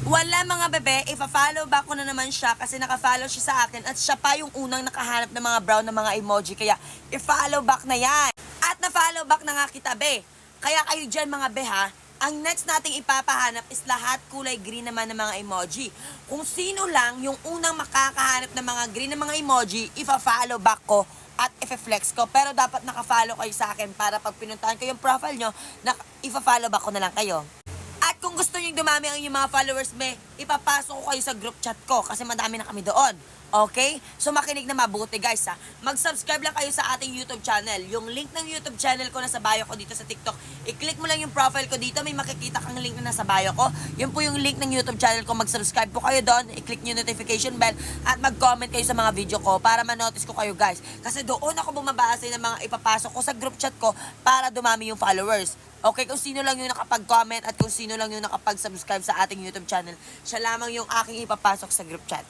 Wala mga bebe, ipa-follow back ko na naman siya kasi naka-follow siya sa akin at siya pa yung unang nakahanap ng mga brown na mga emoji. Kaya i-follow back na yan. At na-follow back na nga kita, be. Kaya kayo dyan mga be ha, ang next nating ipapahanap is lahat kulay green naman ng mga emoji. Kung sino lang yung unang makakahanap ng mga green na mga emoji, ipa-follow back ko at i-flex ko. Pero dapat naka-follow kayo sa akin para pag pinuntahan ko yung profile nyo, ipa-follow back ko na lang kayo. At kung gusto nyo dumami ang inyong mga followers, ipapasok ko kayo sa group chat ko kasi madami na kami doon. Okay? So makinig na mabuti guys ha. Mag-subscribe lang kayo sa ating YouTube channel. Yung link ng YouTube channel ko nasa bio ko dito sa TikTok. I-click mo lang yung profile ko dito. May makikita kang link na nasa bio ko. Yun po yung link ng YouTube channel ko. Mag-subscribe po kayo doon. I-click nyo yung notification bell. At mag-comment kayo sa mga video ko para ma-notice ko kayo guys. Kasi doon ako bumabase ng mga ipapasok ko sa group chat ko para dumami yung followers. Okay, kung sino lang yung nakapag-comment at kung sino lang yung nakapag-subscribe sa ating YouTube channel, siya lamang yung aking ipapasok sa group chat.